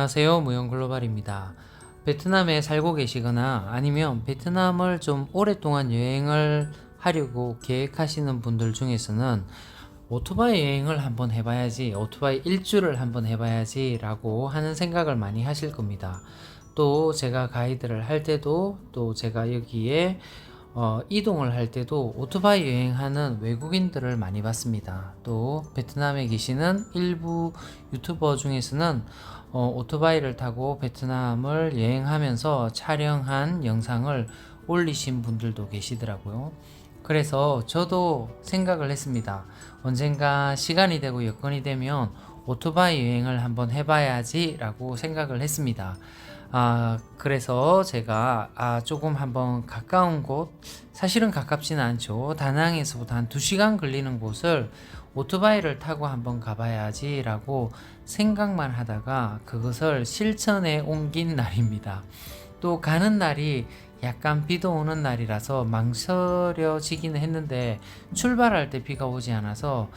안녕하세요. 무용글로벌입니다. 베트남에 살고 계시거나 아니면 베트남을 좀 오랫동안 여행을 하려고 계획하시는 분들 중에서는 오토바이 여행을 한번 해봐야지, 오토바이 일주를 한번 해봐야지 라고 하는 생각을 많이 하실 겁니다. 또 제가 가이드를 할 때도, 또 제가 여기에 이동을 할 때도 오토바이 여행하는 외국인들을 많이 봤습니다. 또 베트남에 계시는 일부 유튜버 중에서는 오토바이를 타고 베트남을 여행하면서 촬영한 영상을 올리신 분들도 계시더라고요. 그래서 저도 생각을 했습니다. 언젠가 시간이 되고 여건이 되면 오토바이 여행을 한번 해봐야지 라고 생각을 했습니다. 그래서 제가 조금 한번 가까운 곳, 사실은 가깝지는 않죠. 다낭에서부터 한 2시간 걸리는 곳을 오토바이를 타고 한번 가봐야지 라고 생각만 하다가 그것을 실천에 옮긴 날입니다. 또 가는 날이 약간 비도 오는 날이라서 망설여지기는 했는데 출발할 때 비가 오지 않아서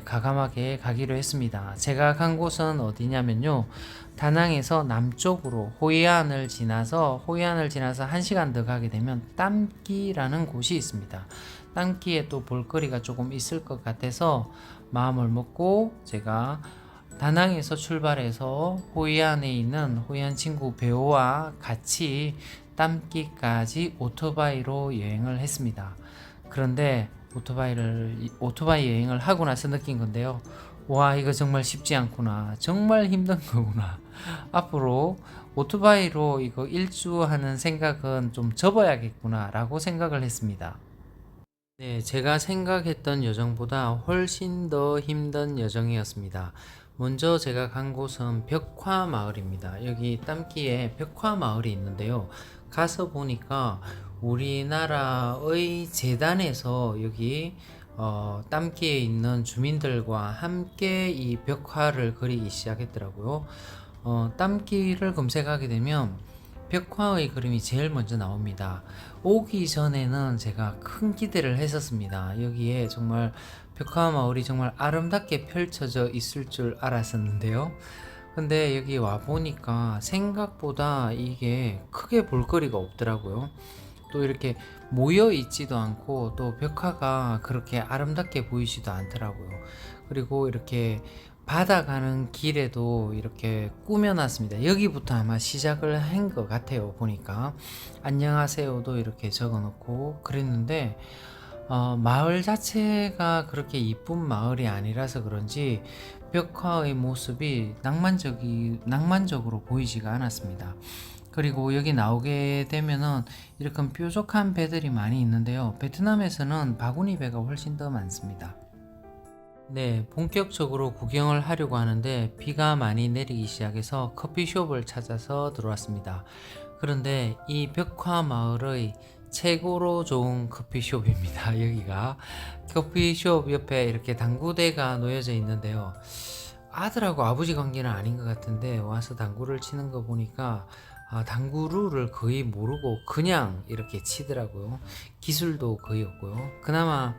가감하게 가기로 했습니다. 제가 간 곳은 어디냐면요, 다낭에서 남쪽으로 호이안을 지나서 1시간 더 가게 되면 땀끼라는 곳이 있습니다. 땀끼에 또 볼거리가 조금 있을 것 같아서 마음을 먹고 제가 다낭에서 출발해서 호이안에 있는 호이안 친구 배우와 같이 땀끼까지 오토바이로 여행을 했습니다. 그런데 오토바이 여행을 하고 나서 느낀 건데요. 와, 이거 정말 쉽지 않구나. 정말 힘든 거구나. 앞으로 오토바이로 이거 일주하는 생각은 좀 접어야겠구나 라고 생각을 했습니다. 네, 제가 생각했던 여정보다 훨씬 더 힘든 여정이었습니다. 먼저 제가 간 곳은 벽화 마을입니다. 여기 땀기에 벽화 마을이 있는데요. 가서 보니까 우리나라의 재단에서 여기 땀기에 있는 주민들과 함께 이 벽화를 그리기 시작했더라고요. 땀기를 검색하게 되면 벽화의 그림이 제일 먼저 나옵니다. 오기 전에는 제가 큰 기대를 했었습니다. 여기에 정말 벽화 마을이 정말 아름답게 펼쳐져 있을 줄 알았었는데요. 근데 여기 와 보니까 생각보다 이게 크게 볼거리가 없더라고요. 또 이렇게 모여 있지도 않고 또 벽화가 그렇게 아름답게 보이지도 않더라고요. 그리고 이렇게 바다 가는 길에도 이렇게 꾸며놨습니다. 여기부터 아마 시작을 한 것 같아요. 보니까 안녕하세요도 이렇게 적어놓고 그랬는데 마을 자체가 그렇게 이쁜 마을이 아니라서 그런지 벽화의 모습이 낭만적으로 보이지가 않았습니다. 그리고 여기 나오게 되면은 이렇게 뾰족한 배들이 많이 있는데요. 베트남에서는 바구니 배가 훨씬 더 많습니다. 네, 본격적으로 구경을 하려고 하는데 비가 많이 내리기 시작해서 커피숍을 찾아서 들어왔습니다. 그런데 이 벽화 마을의 최고로 좋은 커피숍입니다. 여기가 커피숍 옆에 이렇게 당구대가 놓여져 있는데요. 아들하고 아버지 관계는 아닌 것 같은데 와서 당구를 치는 거 보니까 당구 룰을 거의 모르고 그냥 이렇게 치더라고요. 기술도 거의 없고요. 그나마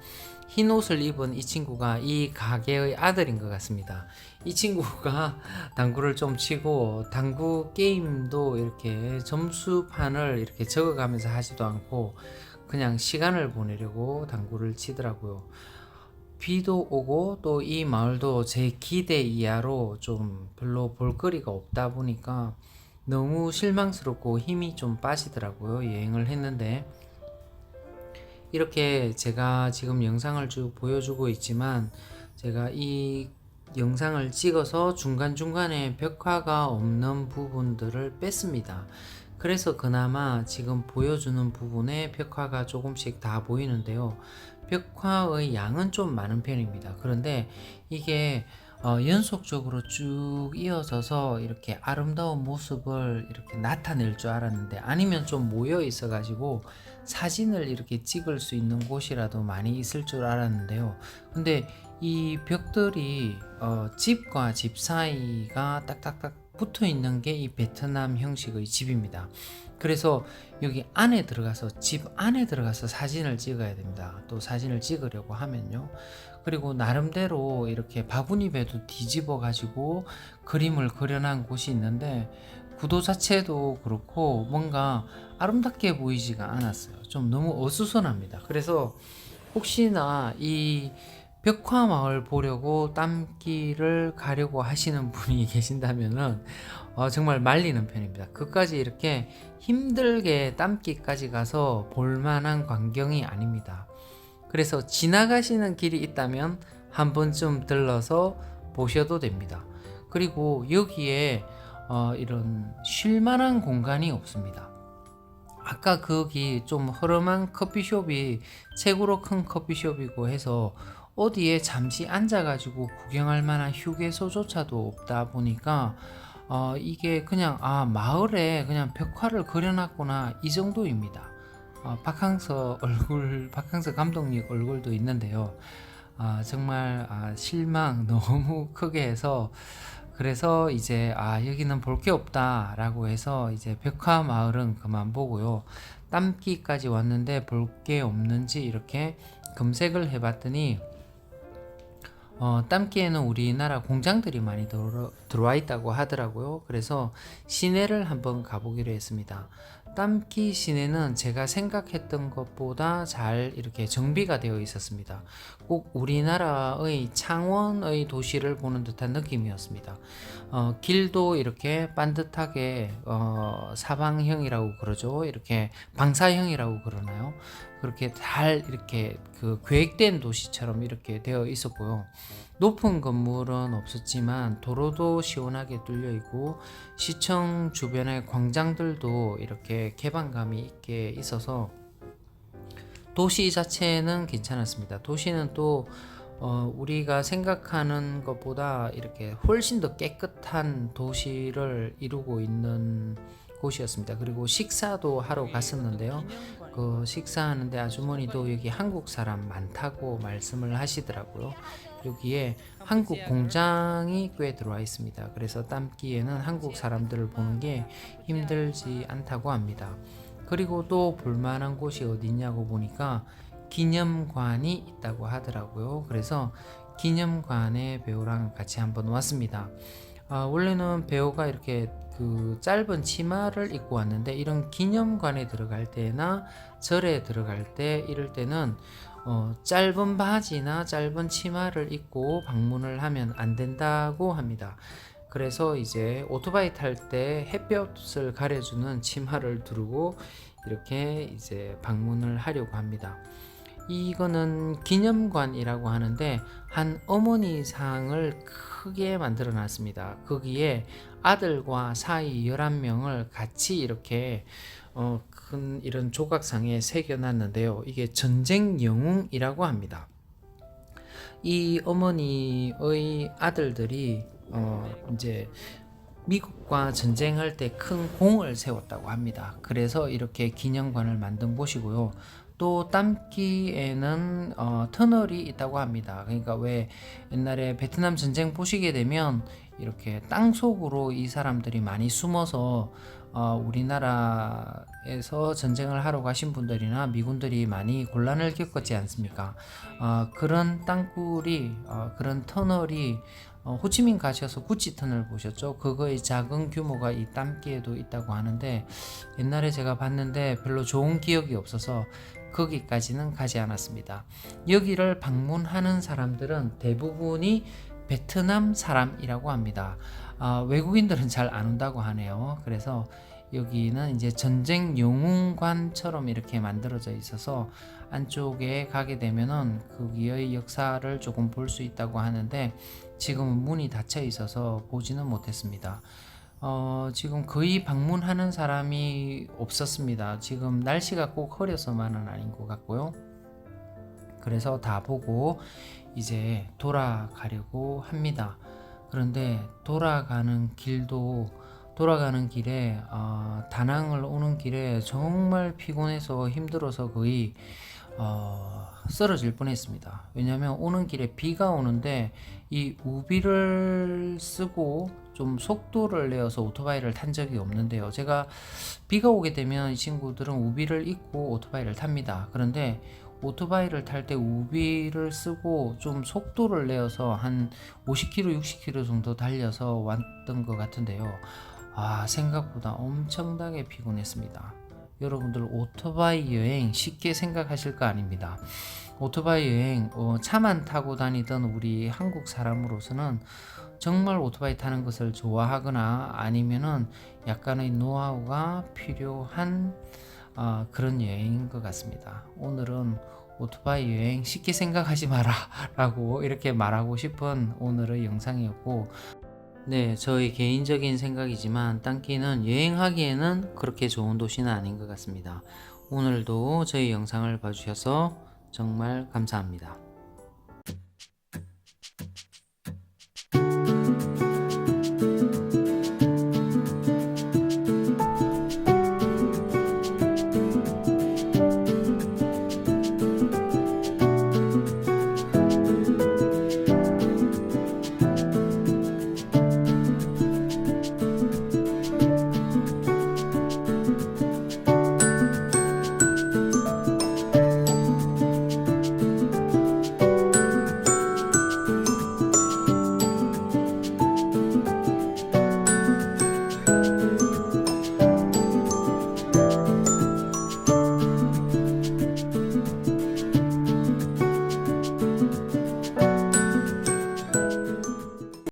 흰 옷을 입은 이 친구가 이 가게의 아들인 것 같습니다. 이 친구가 당구를 좀 치고 당구 게임도 이렇게 점수판을 이렇게 적어가면서 하지도 않고 그냥 시간을 보내려고 당구를 치더라고요. 비도 오고 또 이 마을도 제 기대 이하로 좀 별로 볼거리가 없다 보니까 너무 실망스럽고 힘이 좀 빠지더라고요. 여행을 했는데 이렇게 제가 지금 영상을 쭉 보여주고 있지만 제가 이 영상을 찍어서 중간중간에 벽화가 없는 부분들을 뺐습니다. 그래서 그나마 지금 보여주는 부분에 벽화가 조금씩 다 보이는데요. 벽화의 양은 좀 많은 편입니다. 그런데 이게 연속적으로 쭉 이어져서 이렇게 아름다운 모습을 이렇게 나타낼 줄 알았는데 아니면 좀 모여 있어 가지고 사진을 이렇게 찍을 수 있는 곳이라도 많이 있을 줄 알았는데요. 근데 이 벽들이 집과 집 사이가 딱딱딱 붙어 있는 게 이 베트남 형식의 집입니다. 그래서 여기 안에 들어가서 집 안에 들어가서 사진을 찍어야 됩니다. 또 사진을 찍으려고 하면요. 그리고 나름대로 이렇게 바구니 배도 뒤집어 가지고 그림을 그려놓은 곳이 있는데 구도 자체도 그렇고 뭔가 아름답게 보이지가 않았어요. 좀 너무 어수선합니다. 그래서 혹시나 이 벽화마을 보려고 땀길을 가려고 하시는 분이 계신다면은 정말 말리는 편입니다. 그까지 이렇게 힘들게 땀길까지 가서 볼만한 광경이 아닙니다. 그래서 지나가시는 길이 있다면 한 번쯤 들러서 보셔도 됩니다. 그리고 여기에 이런 쉴만한 공간이 없습니다. 아까 거기 좀 허름한 커피숍이 최고로 큰 커피숍이고 해서 어디에 잠시 앉아가지고 구경할 만한 휴게소조차도 없다 보니까 이게 그냥 마을에 그냥 벽화를 그려놨구나 이 정도입니다. 박항서 감독님 얼굴도 있는데요. 정말 실망 너무 크게 해서 그래서 이제 여기는 볼 게 없다 라고 해서 이제 벽화 마을은 그만 보고요. 땀기까지 왔는데 볼 게 없는지 이렇게 검색을 해봤더니 땀기에는 우리나라 공장들이 많이 들어와 있다고 하더라고요. 그래서 시내를 한번 가보기로 했습니다. 땀기 시내는 제가 생각했던 것보다 잘 이렇게 정비가 되어 있었습니다. 꼭 우리나라의 창원의 도시를 보는 듯한 느낌이었습니다. 길도 이렇게 반듯하게 사방형이라고 그러죠. 이렇게 방사형이라고 그러나요? 그렇게 잘 이렇게 그 계획된 도시처럼 이렇게 되어 있었고요. 높은 건물은 없었지만 도로도 시원하게 뚫려 있고 시청 주변의 광장들도 이렇게 개방감이 있게 있어서 도시 자체는 괜찮았습니다. 도시는 또 우리가 생각하는 것보다 이렇게 훨씬 더 깨끗한 도시를 이루고 있는 곳이었습니다. 그리고 식사도 하러 갔었는데요. 그 식사하는데 아주머니도 여기 한국 사람 많다고 말씀을 하시더라고요. 여기에 한국 공장이 꽤 들어와 있습니다. 그래서 땀기에는 한국 사람들을 보는 게 힘들지 않다고 합니다. 그리고 또 볼만한 곳이 어디 있냐고 보니까 기념관이 있다고 하더라고요. 그래서 기념관에 배우랑 같이 한번 왔습니다. 원래는 배우가 이렇게 그 짧은 치마를 입고 왔는데 이런 기념관에 들어갈 때나 절에 들어갈 때 이럴 때는 짧은 바지나 짧은 치마를 입고 방문을 하면 안 된다고 합니다. 그래서 이제 오토바이 탈 때 햇볕을 가려주는 치마를 두르고 이렇게 이제 방문을 하려고 합니다. 이거는 기념관이라고 하는데 한 어머니 상을 크게 만들어 놨습니다. 거기에 아들과 사이 11명을 같이 이렇게 큰 이런 조각상에 새겨 놨는데요. 이게 전쟁 영웅이라고 합니다. 이 어머니의 아들들이 이제 미국과 전쟁할 때 큰 공을 세웠다고 합니다. 그래서 이렇게 기념관을 만든 곳이고요. 또 땀기에는 터널이 있다고 합니다. 그러니까 왜 옛날에 베트남 전쟁 보시게 되면 이렇게 땅 속으로 이 사람들이 많이 숨어서 우리나라에서 전쟁을 하러 가신 분들이나 미군들이 많이 곤란을 겪었지 않습니까? 그런 땅굴이 그런 터널이 호치민 가셔서 구찌 터널 보셨죠? 그거의 작은 규모가 이 땀기에도 있다고 하는데 옛날에 제가 봤는데 별로 좋은 기억이 없어서 거기까지는 가지 않았습니다. 여기를 방문하는 사람들은 대부분이 베트남 사람이라고 합니다. 외국인들은 잘 안 온다고 하네요. 그래서 여기는 이제 전쟁 영웅관처럼 이렇게 만들어져 있어서 안쪽에 가게 되면은 거기의 역사를 조금 볼 수 있다고 하는데 지금은 문이 닫혀 있어서 보지는 못했습니다. 지금 거의 방문하는 사람이 없었습니다. 지금 날씨가 꼭 흐려서만은 아닌 것 같고요. 그래서 다 보고 이제 돌아가려고 합니다. 그런데 돌아가는 길에 다낭을 오는 길에 정말 피곤해서 힘들어서 거의 쓰러질 뻔했습니다. 왜냐하면 오는 길에 비가 오는데 이 우비를 쓰고 좀 속도를 내어서 오토바이를 탄 적이 없는데요. 제가 비가 오게 되면 이 친구들은 우비를 입고 오토바이를 탑니다. 그런데 오토바이를 탈 때 우비를 쓰고 좀 속도를 내어서 한 50km, 60km 정도 달려서 왔던 것 같은데요. 생각보다 엄청나게 피곤했습니다. 여러분들 오토바이 여행 쉽게 생각하실 거 아닙니다. 오토바이 여행 차만 타고 다니던 우리 한국 사람으로서는 정말 오토바이 타는 것을 좋아하거나 아니면은 약간의 노하우가 필요한 그런 여행인 것 같습니다. 오늘은 오토바이 여행 쉽게 생각하지 마라 라고 이렇게 말하고 싶은 오늘의 영상이었고, 네, 저의 개인적인 생각이지만 땅키는 여행하기에는 그렇게 좋은 도시는 아닌 것 같습니다. 오늘도 저희 영상을 봐주셔서 정말 감사합니다.